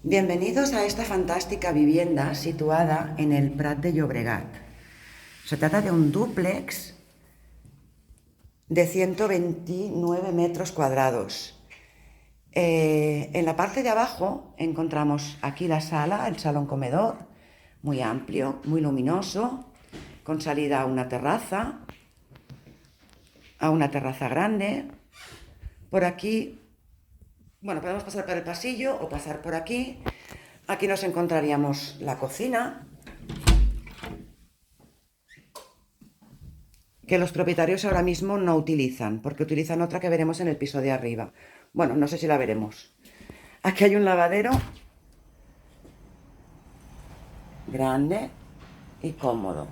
Bienvenidos a esta fantástica vivienda situada en el Prat de Llobregat. Se trata de un dúplex de 129 metros cuadrados. En la parte de abajo encontramos aquí la sala, el salón comedor, muy amplio, muy luminoso, con salida a una terraza grande. Por aquí, bueno, podemos pasar por el pasillo o pasar por aquí. Aquí nos encontraríamos la cocina, que los propietarios ahora mismo no utilizan, porque utilizan otra que veremos en el piso de arriba. Bueno, no sé si la veremos. Aquí hay un lavadero grande y cómodo.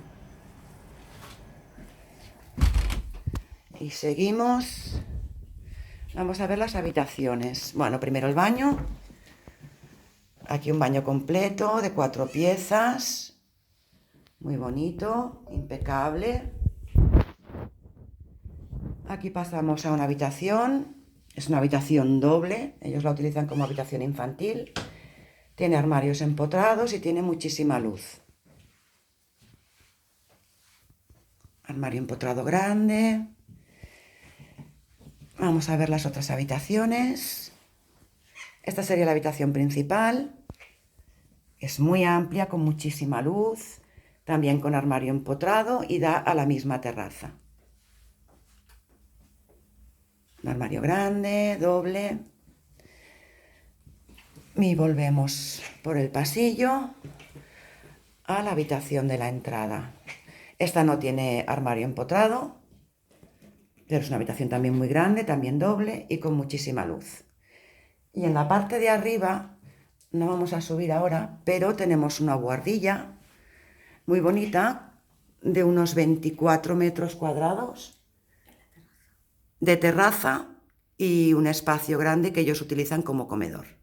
Y seguimos. Vamos a ver las habitaciones. Bueno, primero el baño. Aquí un baño completo de 4 piezas. Muy bonito, impecable. Aquí pasamos a una habitación. Es una habitación doble. Ellos la utilizan como habitación infantil. Tiene armarios empotrados y tiene muchísima luz. Armario empotrado grande. Vamos a ver las otras habitaciones. Esta sería la habitación principal. Es muy amplia, con muchísima luz. También con armario empotrado y da a la misma terraza. Un armario grande, doble. Y volvemos por el pasillo a la habitación de la entrada. Esta no tiene armario empotrado, pero es una habitación también muy grande, también doble y con muchísima luz. Y en la parte de arriba, no vamos a subir ahora, pero tenemos una buhardilla muy bonita de unos 24 metros cuadrados de terraza y un espacio grande que ellos utilizan como comedor.